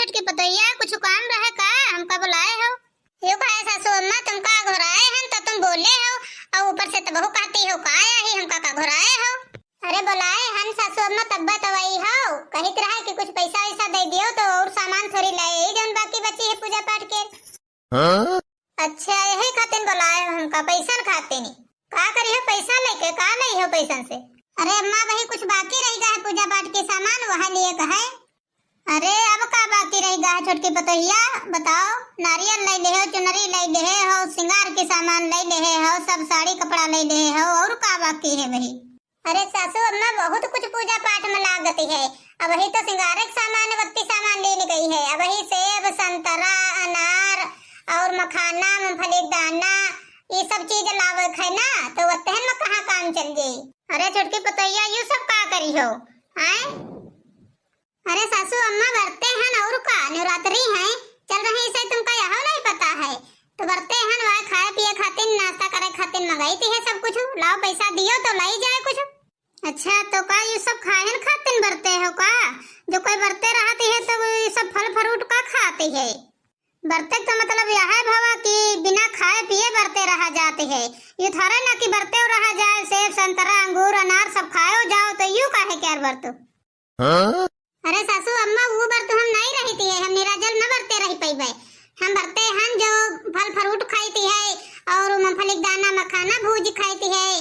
छुटकी पतोहिया, कुछ काम रहे का? हमका बुलाए हो? यो कहे सासू अम्मा तुमका घुराए हैं तो तुम बोले हो, और ऊपर से तबहू कहती हो का आया ही हमका का घुराए हो। अरे बुलाए हन सासू अम्मा तब्बा तवई हो, कहित रहा कि कुछ पैसा वैसा दे दियो तो और सामान थोड़ी लाए जौन बाकी बची है पूजा पाठ के। अच्छा यही खातिर बुलाए हो हमका, पैसा खाते नहीं का करी हो? पैसा लेके का लाई हो पैसा से? अरे अम्मा वही कुछ बाकी रह गया है पूजा पाठ के सामान, वहाँ लिए कहे। अरे अब का बाकी रह गया है छुटकी पतोहिया, बताओ। नारियल ले ले हो, चुनरी ले ले हो, श्रृंगार के सामान ले ले हो, सब साड़ी कपड़ा ले ले हो, और का बाकी है वही? अरे सासू अम्मा बहुत कुछ पूजा पाठ में लागती है, अब वही तो श्रृंगार के सामान बत्ती सामान लेने गई है। अब वही सेब संतरा अनार और मखाना मूंगफली दाना ये सब चीज लावे है ना, तो वतहन में कहाँ काम चल गई। अरे छुटकी पतोहिया यू सब का करी हो हैं? अरे सासू अम्मा बरते हैं और का नवरात्रि है चल रही से तुमका यहाँ नहीं पता है, तो बरते हैं वह खाए पिए खातिर नाश्ता करे खातिर मंगाई थी है सब कुछ, लाओ पैसा दियो तो लाई जाए कुछ। अच्छा तो का ये सब खाए खातिर बरते हो का? जो कोई बरते रहती है तो ये सब फल फ्रूट का खाती है। बरते का मतलब यह है भवा कि बिना खाए पिए बरते रहा जाते हैं, ये थोड़ा ना कि बरते रहा जाए सेब संतरा अंगूर अनार सब खाओ जाओ, तो यूं काहे क्या बरतो? अरे सासू अम्मा वो बरत हम नहीं रहती है, हम निराजल न बरते रह पाइबे। हम बरते हैं जो फल फ्रूट खाईती है और मूंगफली दाना मखाना भूज खाईती है,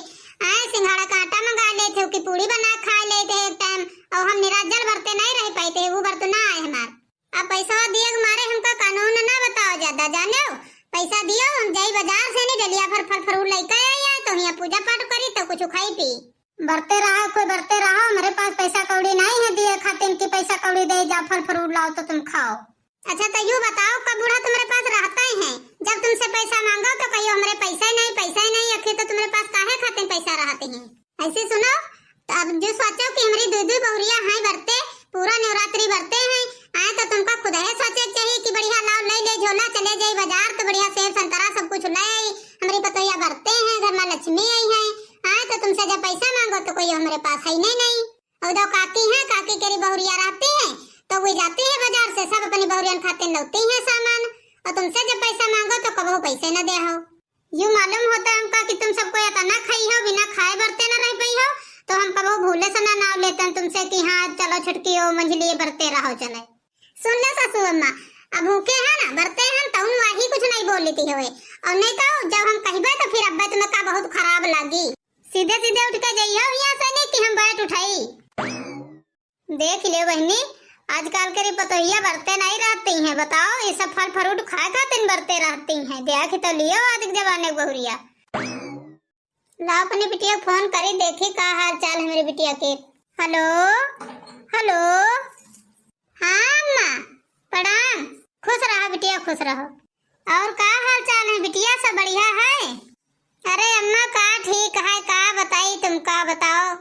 सिंघाड़ा का आटा मंगा लेते हो कि पूड़ी बना खा लेते हैं एक टाइम, और हम निराजल बरते नहीं रह पाते हैं, वो बरत ना आए हमार। अब पैसा दिए मारे हमका कानून ना बताओ ज्यादा, जाने हो पैसा दियो हम जाई बाजार से नहीं डलिया भर फल फ्रूट लेके आया तो यहाँ पूजा पाठ करी तो कुछ खाई पी बरते रहा। कोई बरते रहा, हमारे पास पैसा कौड़ी नहीं है दिए खातिर कि पैसा कौड़ी दे जाओ फल फ्रूट लाओ तो तुम खाओ। अच्छा तो यूँ बताओ कब बूढ़ा तुम्हारे पास रहता ही है, जब तुमसे पैसा मांगो तो कहियो हमारे पैसा ही नहीं आखिर तो तुम्हारे पास काहे खातिर पैसा रहते हैं। ऐसे सुनो तो अब जो सोचो कि हमारी दो बहुरिया हैं बरते पूरा नवरात्रि बरते हैं आए, तो तुमका खुद है सोचे चाहिए कि बढ़िया लाओ ले ले झोला चले जाए बाजार तो बढ़िया सेब संतरा सब कुछ ले आई। हमारी पतोहिया बरते हैं घर में लक्ष्मी आई है, तो तुमसे जब पैसा मांगो तो कोई हमारे पास है नहीं। और दो काकी हैं, काकी केरी बहुरिया रहती हैं तो वो जाती है बाजार से सब अपनी बहुरियन खाते लौती हैं सामान, और तुमसे जब पैसा मांगो तो कबो पैसे न दे हो। यूँ मालूम होता है हमका कि तुम सबको इतना खाई हो, बिना खाए बरते न रह पाई हो, तो हम कबो भूले से ना नाव लेते हैं तुमसे कि हाँ चलो छुटकी हो मंझली बरते रहो चले। सुन ले सासू अम्मा, अब भूखे है ना बरते हैं तो वही कुछ नहीं बोल लेती है, और नहीं तो जब हम कहबे तो फिर अब्बे तुम्हें का बहुत खराब लगी। सीधे सीधे उठ के जाइयो यहाँ से नहीं कि हम बैठ उठाई। देख ले बहनी आजकल के पतोहिया बरते नहीं रहती हैं, बताओ ये सब फल फ्रूट खाए खातिर बरते रहती हैं, देख तो लियो आज के जमाने बहुरिया। ला अपनी बिटिया फोन करी देखी का हाल चाल है मेरी बिटिया के। हेलो हेलो हाँ अम्मा प्रणाम, खुश रहो बिटिया खुश रहो। और का हाल चाल है बिटिया, सब बढ़िया है? अरे अम्मा का ठीक है, का बताई तुम का बताओ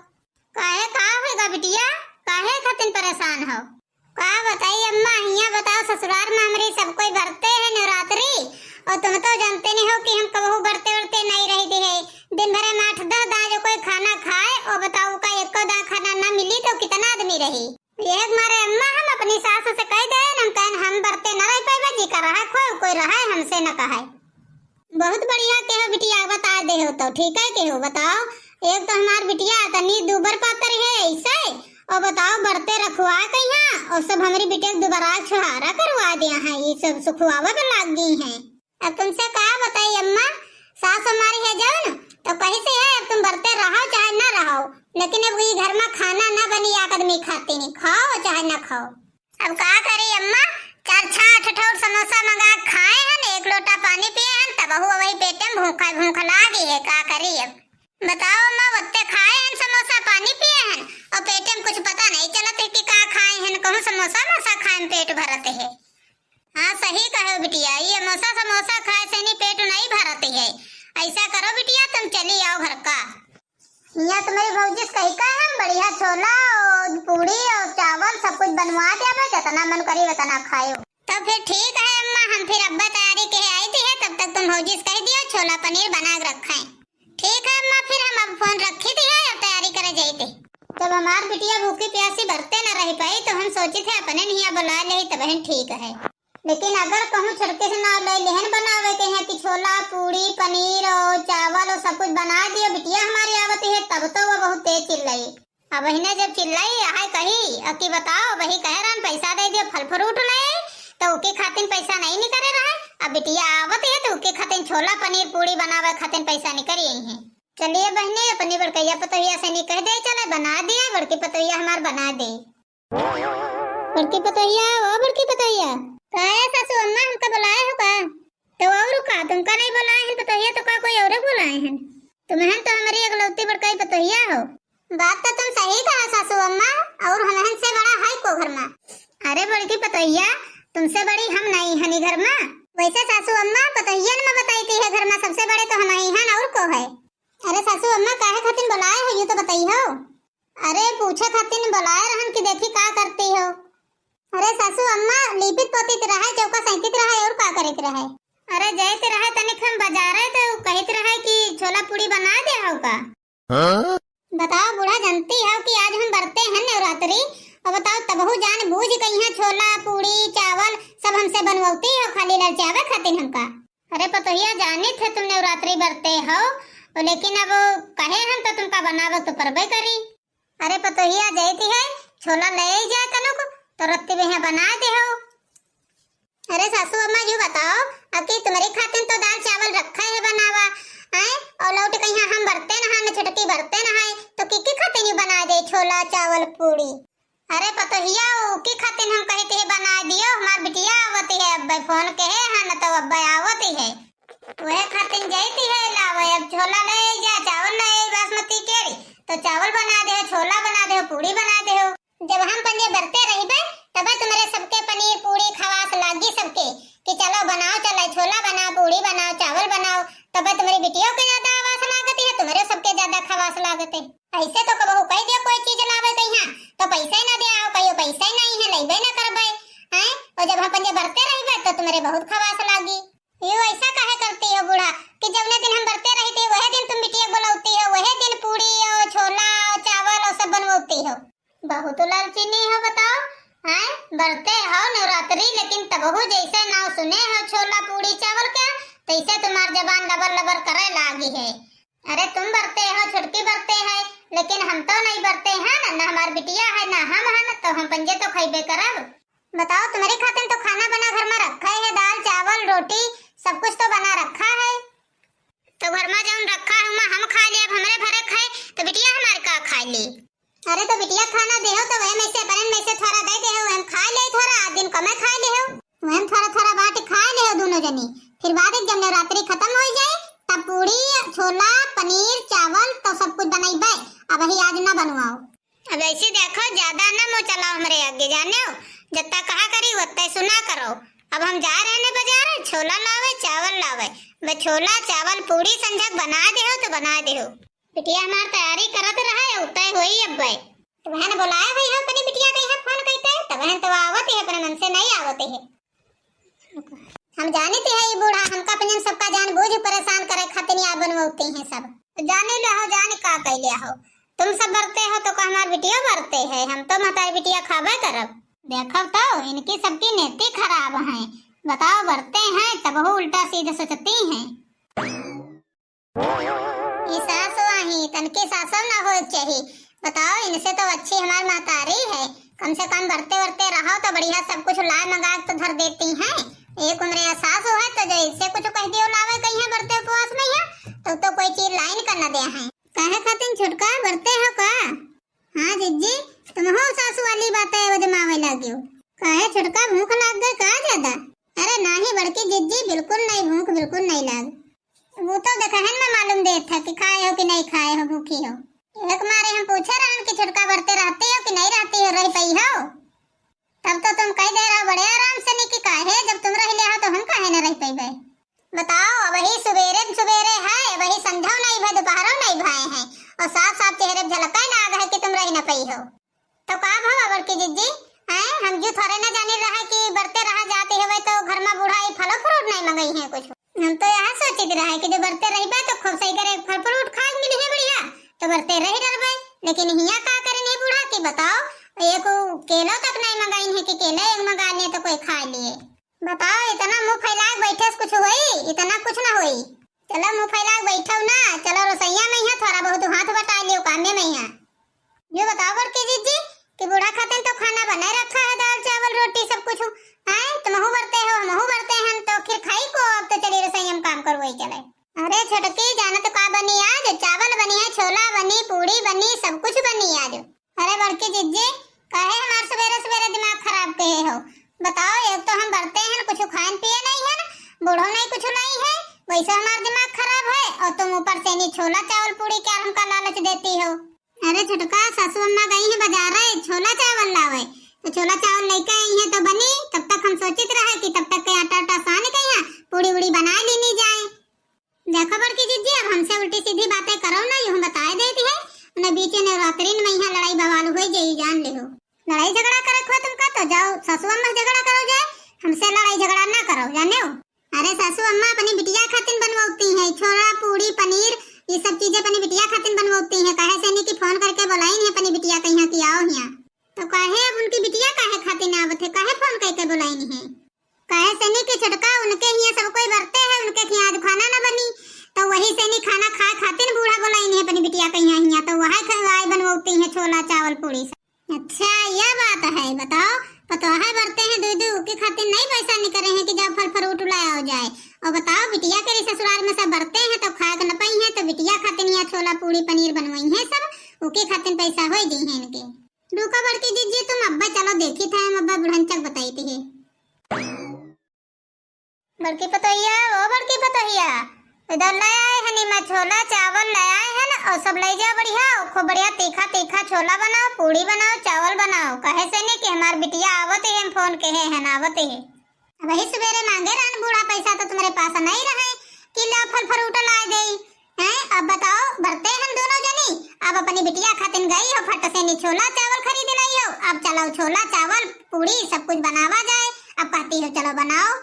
काहे का होगा बिटिया, काहे खातिर परेशान हो? का बताई अम्मा हिया बताओ ससुराल में हमारी सब कोई बरते हैं नवरात्रि, और तुम तो जानते नहीं हो कि हम कबहू बरते बरते नहीं रहती है, दिन भर में 8-10 दाल जो कोई खाना खाए और बताओ का एको दाल खाना न मिली तो कितना आदमी रही। एक मारे अम्मा हम अपनी सास से कह दे हम बरते न रह पाए जी का रहा कोई रहा हमसे न कहा। बहुत बढ़िया के हो बिटिया बता दे हो तो ठीक है के हो बताओ। एक तो हमार बिटिया तनी दूबर पातर है ऐसे, और बताओ बरते रखवा कहीं और सब हमारी बिटिया दोबारा छुहारा करवा दिया है, ये सब सुखवावा में लग गई है। अब तुमसे क्या बताई अम्मा, सास हमारी है जब तो कहीं से है अब तुम बरते रहो चाहे न रहो, लेकिन अब ये घर में खाना न बनी आदमी खाते नहीं, खाओ चाहे न खाओ। अब क्या करी अम्मा, 4-6 ठोर समोसा मंगा खाए हैं, 1 लोटा पानी पिए हैं, तब वही पेट में भूख लागी है, क्या करी अब बताओ अम्मा। वत्ते खाए हैं समोसा पानी पिए हैं और पेट में कुछ पता नहीं चलते कि क्या खाए हैं, कहूँ समोसा मोसा खाए में पेट भरते है। हाँ सही कहो बिटिया, ये मोसा समोसा खाए से नहीं पेट नहीं भरते है। ऐसा करो बिटिया तुम चली आओ घर का, यहाँ तुम्हारी भौजी कही का हम बढ़िया छोला और पूड़ी और चावल सब कुछ बनवा दिया, जितना मन करी उतना खाओ। तो फिर ठीक है अम्मा, हम फिर अब्बा तैयारी के आई थी है, तब तक तुम भौजी कह दियो छोला पनीर बना के रखें। ठीक है अम्मा, फिर हम अब फोन रखी थी है, अब तैयारी करे जाते। तब हमार बिटिया भूखी प्यासी भरते न रह पाई तो हम सोचे थे अपने नहीं बुला ले तब ठीक है। लेकिन अगर कहूँ छटके से ना ले लेहन बनावे के हैं कि छोला पूड़ी पनीर और चावल और सब कुछ बना दियो बिटिया हमारी आवती है तब तो वो बहुत तेज चिल्लाई। अब ने जब चिल्लाई आए कही अकी बताओ वही कह रहा पैसा दे दियो फल फ्रूट ले तो उके खातिर पैसा नहीं निकले रहा। अब बिटिया आवत है तो उके खातिर छोला पनीर पूड़ी बनावे खातिर पैसा निकल यही है। चलिए बहने अपनी बड़कैया पतोहिया से नहीं कह दे चले बना दिया बड़की पतोहिया हमार बना दे। बड़की पतोहिया वो बड़की पतोहिया काहे सासू अम्मा हमका बुलाए हो का तो और का तुमका नहीं बुलाए हैं पतोहिया तो का कोई और बुलाए हैं तुम्हें तो हमारी अगलौती बड़काई पतोहिया हो। बात तो तुम सही कहा सासू अम्मा और हमहन से बड़ा है को घर में। अरे बड़की पतोहिया तुमसे बड़ी हम नहीं हनी घर में। वैसे सासू अम्मा पतोहिया ने बताई थी है घर में सबसे बड़े तो हम ही हैं और को है। अरे सासू अम्मा काहे खातिर बुलाए हो ये तो बताई हो। अरे पूछे खातिर बुलाए रहन कि देखी का करती हो। अरे सासू अम्मा लिपित पोतित रहे चौका सैंतित रहे और का करित रहे। अरे जैसे रहे तनिक हम बाजार तो कहित रहे कि छोला पूड़ी बना दे हो का। बताओ बूढ़ा जानती हो कि आज हम बरते हैं नवरात्रि और बताओ तबहू जान बूझ कहीं छोला पूड़ी चावल सब हमसे बनवाती हो खाली ललचावे खातिर हमका। अरे पतोहिया जाने थे तुम नवरात्रि बरते हो लेकिन अब कहे हम तो तुमका बनावे तो परबे करी। अरे पतोहिया जाती है छोला ले जा तनुक तो रत्ती में बना दे हो। अरे सासू अम्मा जी बताओ अकी तुम्हारी खातिर तो दाल चावल रखा है बनावा हैं और लौट कहीं हम बरते ना न छटकी बरते ना है तो की खातिर बना दे छोला चावल पूड़ी। अरे पतोहिया की खातिर हम कहते है बना दियो हमार बिटिया आवती है अब फोन के है न तो अब आवती है वह खातिर जाती है लावे अब छोला ले जा चावल ले बासमती केरी तो चावल बना दे छोला बना दे पूड़ी बना दे। जब हम पंजे बरते रहिबे तब तुम्हारे सबके पनीर पूड़ी खवास लागी सबके कि चलो बनाओ चलो छोला बनाओ पूड़ी बनाओ चावल बनाओ तब तुम्हारी बिटियों के ज्यादा आवास लागत है तुम्हारे सबके ज्यादा खवास लागत है। ऐसे तो कबहू कह दियो कोई चीज लावे कहीं तो पैसा ना दे आओ कहियो पैसा नहीं है लेबे ना करबे हैं और जब हम पंजे बरते रहिबे तो तुम्हारे बहुत खवास लागी। ये ऐसा काहे करती हो बूढ़ा कि जब दिन हम बरते रहते वही दिन तुम बिटिया बुलाती हो वही दिन पूड़ी और छोला और चावल और सब बनवाती हो। बहुत लालची नहीं हो बताओ हैं बरते हो नवरात्रि लेकिन तबहू जैसे नाव सुने हो छोला पूड़ी चावल का तैसे तुम्हार जबान लबर लबर करे लागी है। अरे तुम बरते हो छुटकी बरते है लेकिन हम तो नहीं बरते हैं ना हमार बिटिया है ना हम है तो हम पंजे तो खइबे करब। बताओ तुम्हारे खातिर तो खाना बना घर में रखा है दाल चावल रोटी सब कुछ तो बना रखा है तो घर में जब रखा है हम खा ले अब हमरे भरे खाए तो बिटिया हमारे का खा ले। अरे तो बिटिया खाना दे हो तो वह में से बरन में से थोड़ा दे दे हो हम खा ले थोड़ा आज दिन कमे खा ले हो हम थोड़ा थोड़ा बाटी खा ले हो दोनों जनी फिर बाद जब नवरात्रि खत्म हो जाए तब पूड़ी छोला पनीर चावल तो सब कुछ बनाइबे अब ही आज ना बनवाओ। अब ऐसे देखो ज्यादा ना मुंह चलाओ हमरे आगे जाने हो जितना कहा करी उतना सुना करो। अब हम जा रहे हैं बाजार छोला लावे चावल लावे वे छोला चावल पूड़ी संजक बना दे हो तो बना दे हो बिटिया हमार तैयारी करत रहा है उतय होई अब भाई तो बहन बुलाए हुई है अपनी बिटिया के यहाँ फोन करते है तो बहन तो आवत है अपने मन से नहीं आवत है। हम जानते हैं ये बूढ़ा हमका अपन सबका जान बूझ परेशान करे खातिर या बनवाते हैं सब तो जाने ले हो जाने का कह लिया हो तुम सब बरते हो तो हमार बिटिया बरते है हम तो हमारी बिटिया खावे करब। देखो तो इनकी सबकी नीति खराब है बताओ बरते हैं तब वो उल्टा सीधा सोचती हैं। ये सासु आही तनकी सासु ना हो चाहिए बताओ इनसे तो अच्छी हमारी मातारी है कम से कम बरते बरते रहो तो बढ़िया सब कुछ लाए मंगा तो धर देती हैं। एक उम्र सासु है तो जो इससे कुछ कह दियो लावे कहीं है बरते उपवास में है तो कोई चीज लाइन कर न दे है कहे खातिर छुटका बरते हो का। हाँ जिज्जी तुम हो सासु वाली बातें वजमावे लगी हो कहे छुटका भूख लग गई का ज्यादा। अरे नहीं बड़की जिज्जी बिल्कुल नहीं भूख बिल्कुल नहीं लग वो तो देखहन में मालूम दे था कि खाए हो कि नहीं खाए हो भूखी हो एक मारे हम पूछे रहन कि छुटका बरते रहती हो कि नहीं रहती हो रह पई हो तब तो तुम कह दे रहो बड़े आराम से नहीं कि काहे जब तुम रह ले हो तो हम काहे न रह पई बताओ वही सवेरे सवेरे है वही संध्या नहीं भाई दोपहरों नहीं भाई है और साफ साफ चेहरे झलका लाग है कि तुम रह न पई हो तो का भाव बड़की जिज्जी हैं हम जो थोड़े न जाने रहा कि बरते रहा जाते हुए तो घर में बुढ़ाई फल फ्रूट नहीं मंगाई है कुछ हम तो यहाँ सोचते रहे कि जो बरते रही तो खूब सही करे फल फ्रूट खा मिली है बढ़िया तो बरते रही डर लेकिन हिया का करे नहीं अकेले एक मंगा लिए तो कोई खा लिए। बताओ इतना मुंह फैला के बैठे से कुछ हुई? इतना कुछ ना हुई। चलो मुंह फैला के बैठो ना, चलो रसोईया में ही थोड़ा बहुत हाथ बटा लियो कामे में ही। ये बताओ बड़की जीजी कि बूढ़ा खाते तो खाना बनाए रखा है, दाल चावल रोटी सब कुछ है, तुमहू बरते हो हमहू बरते हैं तो फिर खाई को। अब तो चली रसोई में काम करो वही चले। अरे छोटकी जाना तो का बनी आज? चावल बनी है, छोला बनी, पूड़ी बनी, सब कुछ बनी आज। अरे बड़की जीजी काहे हमारे सवेरे सवेरे दिमाग खराब कहे हो? बताओ एक तो हम बरते हैं कुछ खान पिए नहीं है ना, बूढ़ो नहीं कुछ नहीं है, वैसे हमारा दिमाग खराब है और तुम ऊपर से नहीं छोला चावल पूड़ी क्या हमका लालच देती हो। अरे छोटका सासू अम्मा गई है बाजार है छोला चावल लावे, तो छोला चावल लेके आई है तो बनी। तब तक हम सोचित रहे कि तब तक के आटा आटा सान गई है, पूड़ी उड़ी बना लेनी जाए। देखो बड़की जीजी अब हमसे उल्टी सीधी बातें करो ना, यूं बताए देती है न बीच में रात्रि में यहाँ लड़ाई बवाल हो जाए, जान ले हो। लड़ाई झगड़ा करे खो तुमका तो जाओ सासू अम्मा झगड़ा करो जाए, हमसे लड़ाई झगड़ा ना करो जाने हो। अरे सासू अम्मा अपनी बिटिया खातिर बनवाती है छोला पूड़ी पनीर ये सब चीजें अपनी बिटिया खातिर बनवाती है। कहे से नहीं कि फोन करके बुलाई है अपनी बिटिया कहीं की आओ यहाँ, तो कहे अब उनकी बिटिया काहे खातिर ना आवत है, काहे फोन करके बुलाई है। कहे से नहीं कि छटका उनके यहाँ सब कोई बरते है, उनके यहाँ आज खाना ना बनी तो वही से नहीं खाना खाए खातिर बूढ़ा बुलाई है अपनी बिटिया कहीं यहाँ, तो वही खवाई बनवाती है छोला चावल पूड़ी। अच्छा यह बात है, बताओ पता है बरते हैं दूध के खातिर नहीं पैसा निकले हैं कि जब फल फ्रूट लाया हो जाए। और बताओ बिटिया के ससुराल में सब बरते हैं तो खाए न पाई है, तो बिटिया खातिर यहाँ छोला पूड़ी पनीर बनवाई है सब, उनके खातिर पैसा हो गई है इनके। रुको बड़की जीजी तुम अब्बा चलो देखी था हम अब्बा बुढ़नचक बताई थी। बड़की पतोहिया वो बड़की पतोहिया इधर ले आए हैं नीमा छोला चावल ले आए हैं ना, और सब ले जाओ बढ़िया खूब बढ़िया तीखा तीखा छोला बनाओ पूड़ी बनाओ चावल बनाओ। कहे से नहीं कि हमार बिटिया आवत है हम फोन कहे हैं ना आवत है। वही सवेरे मांगे रहन बूढ़ा पैसा तो तुम्हारे पास नहीं रहे कि ला फल फ्रूट ला दे हैं। अब बताओ भरते हम दोनों जनी, अब अपनी बिटिया खातिर गई हो फट से नहीं छोला चावल खरीद लाई हो, अब चलो छोला चावल पूड़ी सब कुछ बनावा जाए। अब कहती हो चलो बनाओ,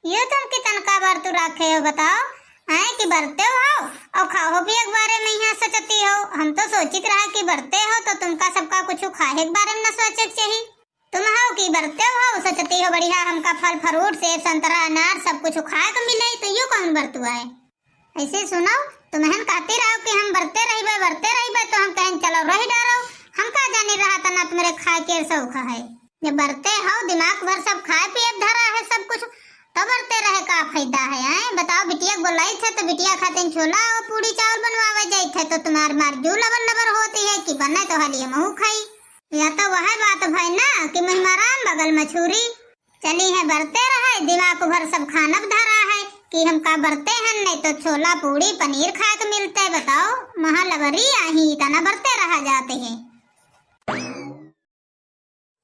ये तुम कितन का बार तू रखे हो बताओ हैं कि बरते हो और खाओ भी एक बारे में यहाँ सोचती हो। हम तो सोचित रहा कि बरते हो तो तुमका सबका कुछ खाए के बारे में न सोचे चाहिए। तुम हो कि बरते हो सोचती हो बढ़िया हमका फल फ्रूट सेब संतरा अनार सब कुछ खाए को मिले, तो यो कौन बरतुआ है? ऐसे सुनो तुम्हें कहती रहो कि हम बरते रहिबे तो हम कहें चलो रही डारो, हम का जाने रहा था ना तुम्हारे खाए के सौख है। जब बरते हो दिमाग भर सब खाए पिए धरा है सब कुछ तो बरते रहे का फायदा है? बताओ बिटिया बोलाई थे तो बिटिया खातिर छोला और पूड़ी चावल बनवावे जाए थे तो तुम्हार मार जो लबर लबर होती है कि बने तो हालिए महू खाई। या तो वह बात भाई ना कि मेहमान बगल में छुरी चली है बरते रहे दिमाग भर सब खाना धरा है कि हम का बरते हैं नहीं तो छोला पूड़ी पनीर खाए को मिलते है। बताओ महा लगरी आही इतना बरते रहा जाते हैं।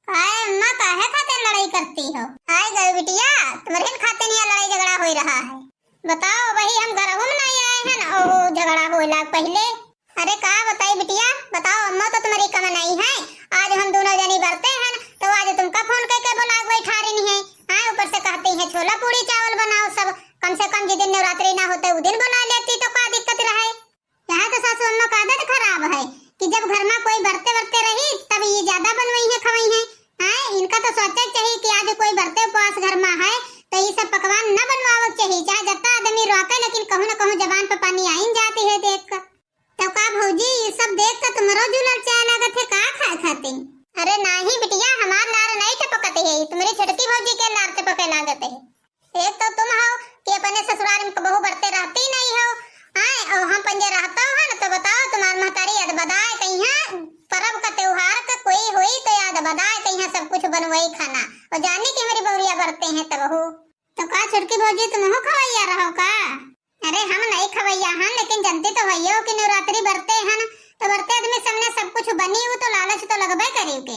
अम्मा काहे खातिर लड़ाई करती हो? आए गए बिटिया तुम्हारे खातिर यहाँ लड़ाई झगड़ा हो रहा है। बताओ वही हम घर में नहीं आए हैं ना और झगड़ा होला पहले। अरे का बताई बिटिया बताओ अम्मा तो तुम्हारी कम नहीं है, आज हम दोनों जनी बरते हैं तो आज तुमका फोन करके बुला बैठा रही है। हाँ ऊपर से कहती है छोला पूड़ी चावल बनाओ सब, कम से कम जिस दिन नवरात्रि ना होते उस दिन बना लेती तो क्या दिक्कत रहे। यहाँ तो सासू अम्मा का आदत खराब है कि जब घर में कोई बरते बरते रही तब ये ज्यादा बनवाई है खवाई है। इनका तो सोचना चाहिए कि आज कोई बरते उपवास घर में है तो ये सब पकवान न बनवाओ चाहिए, चाहे जितना आदमी रोके लेकिन कहूँ न कहूँ जबान पर पानी आइन जाती है देख कर। तो का भौजी ये सब देख कर तुम्हारो जुलल चाय लागत है का खाए खातिर? अरे नहीं बिटिया हमार लार नहीं टपकते है, तुम्हारी छोटकी भौजी के लार टपके लागत है। एक तो तुम हो कि अपने ससुराल में बहू बरते रहती नहीं हो और हम पंजे रहता हो ना, तो बताओ तुम्हार महतारी याद बदाए कहीं परब का त्योहार का कोई हुई तो याद बदाए कहीं सब कुछ बनवाई खाना और जाने की हमारी बहुरिया बरते हैं तब हो तो का छोटकी भौजी तुम हो खवैया रहो का? अरे हम नहीं खवैया हैं लेकिन जानते तो भैया कि नवरात्रि बरते हैं तो बरते आदमी सामने सब कुछ बनी हो तो लालच तो लगबे करेंगे।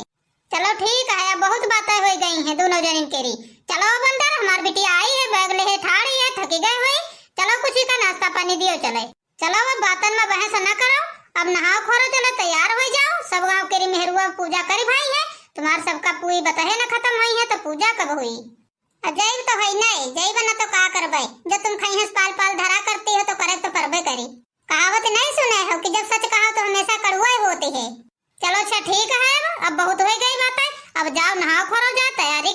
चलो ठीक है अब बहुत बातें हो गई हैं दोनों जन केरी, चलो बंदर हमार बिटिया आई है बैग ले ठाड़ी है थकी गई हुई, चलो कुछ ही का नाश्ता पानी दियो चले। चलो अब बातन में बहस न करो, अब नहाओ खोरो चलो तैयार हो जाओ, सब गांव केरी मेहरुआ पूजा करी भाई है, तुम्हार सबका पूरी बताहे न खत्म हुई है तो पूजा कब हुई? अजैब तो है नहीं जैब न तो का करबे, जब तुम खई पाल पाल धरा करती हो तो करे तो करबे करी। कहावत नहीं सुने हो कि जब सच कहो तो हमेशा कड़वा ही होती है। चलो अच्छा ठीक है अब बहुत हो गई बातें, अब जाओ नहाओ खोरो जाओ तैयारी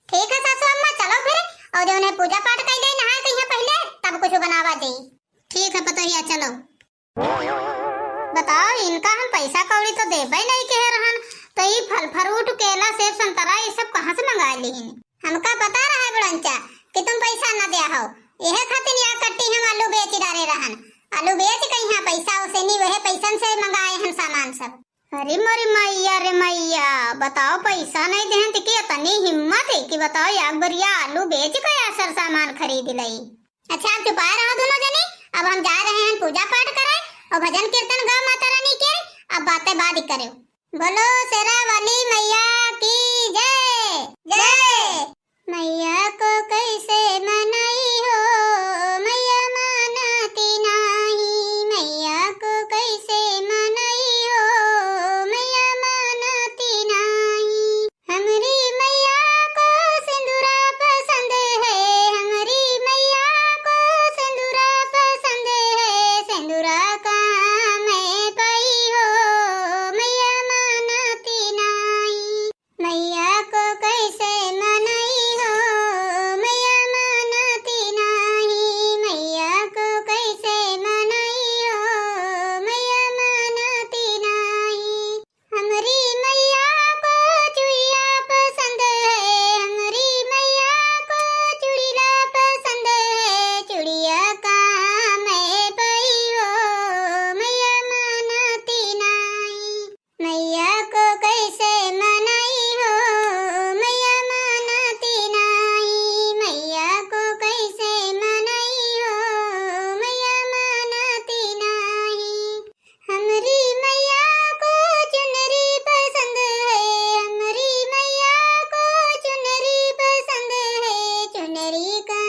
ठीक है सासू अम्मा, चलो फिर। और जो उन्हें पूजा पाठ कर दे नहा के यहाँ पहले, तब कुछ बनावा दे। ठीक है पतोहिया, चलो। बताओ, इनका हम पैसा कौड़ी तो देबे नहीं कह रहन, तो ये फल फ्रूट केला सेब संतरा ये सब कहाँ से मंगा लीन? हमका पता रहा बड़ंचा कि तुम पैसा न दिया हो, यह खातिर या कट्टी हम आलू बेच डाले रहन। आलू बेच के यहाँ पैसा उसे नहीं, वह पैसन से मंगाए हम सामान सब। अरे मोरी मैया रे मैया, बताओ पैसा नहीं देहन तो की इतनी हिम्मत है कि बताओ एक बरिया आलू बेच के असर सामान खरीद लई। अच्छा आप चुपाए रहो दोनों जनी, अब हम जा रहे हैं पूजा पाठ करे और भजन कीर्तन गा माता रानी के। अब बातें बाद करो। बोलो शेरा वाली मैया की जय जय। मैया को कैसे मनाई हो, मैया मानती नहीं। मैया को कैसे मनाई हो, मैया मानती नहीं। हमारी मैया को सिंदूरा पसंद है, हमारी मैया को सिंदूरा पसंद है। सिंदूरा का मैं पाई हो, मैया मानती नहीं। मैया को कैसे मनाई हो, मैया मानती नहीं। मैया को कैसे मनाई हो, मैया मानती नहीं। हमारी मैया को चूड़िया पसंद है, हमारी मैया को चूड़िया पसंद है। चूड़िया का मैं पाई हो, मैया मानती नहीं। मैया को कैसे मनाई हो, मैया मानती नहीं। मैया को कैसे मनाई हो, मैया मानती नहीं। हमारी मैया को चुनरी पसंद है, हमारी मैया को चुनरी पसंद है। चुनरी का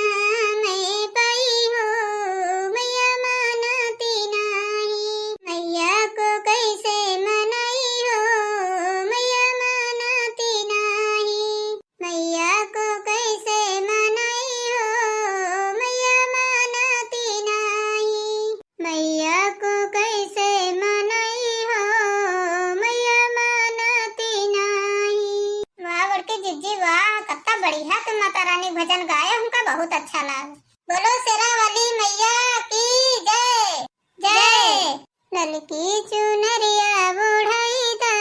मैं पाई हो, मैया मानती नहीं। मैया को कैसे मनाई हो, मैया मानती नहीं। मैया को कैसे मनाई हो, मैया मानती नहीं। मैया को कैसे मनाई हो, मैया मानती नहीं। वाह बड़की जिज्जी वाह, कितना बढ़िया तुम माता रानी भजन गाए, हमका बहुत अच्छा लगा। बोलो शेरा वाली मैया की जय जय। ललकी चुनरिया बुढ़ाई दा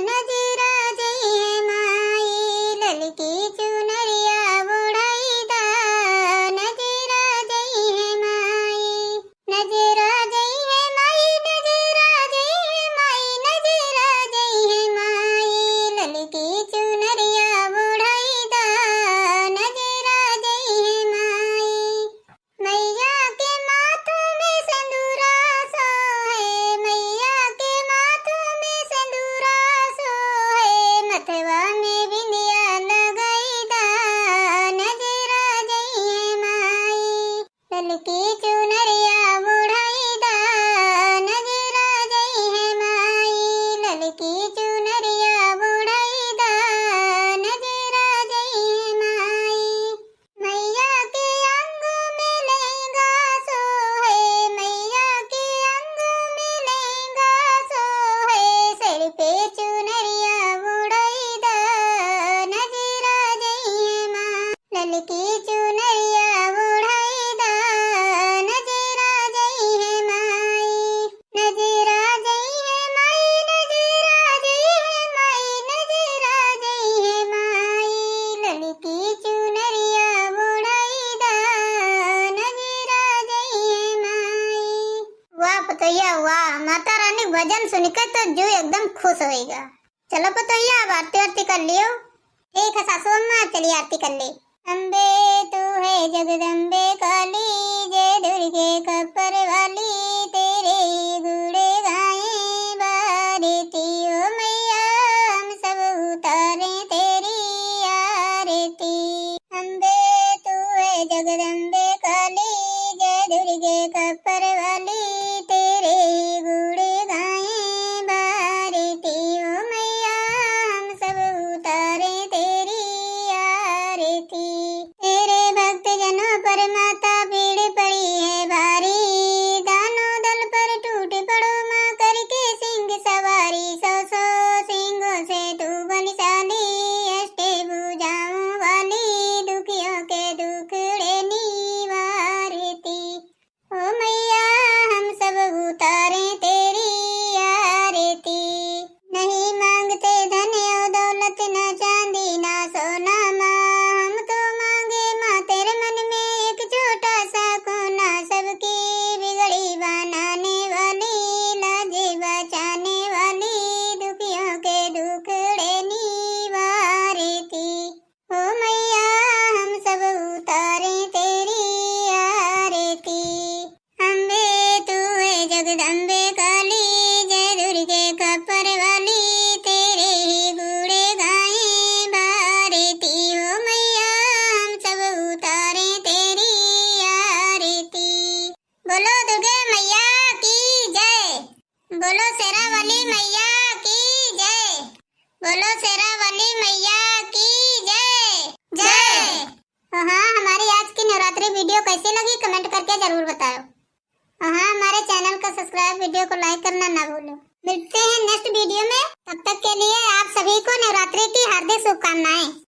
नजरा जई है माई। ललकी चुनरिया बुढ़ाई दा नजरा जई है माई। नजरा जई है माई, नजरा जई है माई, नजरा जई है माई। ललकी चुनरिया बुढ़ाई दा नजरा जई है माई। मैया के माथों में सिंदूरा सोहे, मैया के माथों में सिंदूरा सोहे। मथवा में बिंदिया लगाई दा नजरा जई है माई। ललकी चुनरिया बुढ़ाई दा नजरा जई है माई। ललकी चुनरिया बुढ़ाई दा नजरा जई है माई। मैया के अंगों में लहंगा सोहे, मैया के अंगों में लहंगा सोहे। सिर पे चुनरिया बुढ़ाई दा नजरा जई है माँ। ललकी चुनरिया बुढ़ाई दा नजरा जई है माई। नजरा जई है माई, नजरा जई है माई, नजरा जई है माई। ललकी चुनरिया बुढ़ाई दा नजरा जई है माई। वाह पतैया वाह, माता रानी भजन सुनकर तो जो एकदम खुश होएगा। चलो पतैया अब आरती आरती कर लियो। ठीक है सासू अम्मा, चलिए आरती कर ले। अम्बे तू है जगदम्बे काली, जय दुर्गे कपर वाली। तेरे गुणे गाए बारती ओ मैया, हम सब उतारे तेरी आरती। अम्बे तू है जगदम्बे काली, जय दुर्गे कपर वाली। तेरे गुणे गाए बारती ओ मैया, हम सब उतारे तेरी आरती। तेरे भक्त जनों पर माता भीड़ पड़ी है भारी, दानों दल वीडियो को लाइक करना ना भूलो। मिलते हैं नेक्स्ट वीडियो में, तब तक के लिए आप सभी को नवरात्रि की हार्दिक शुभकामनाएं।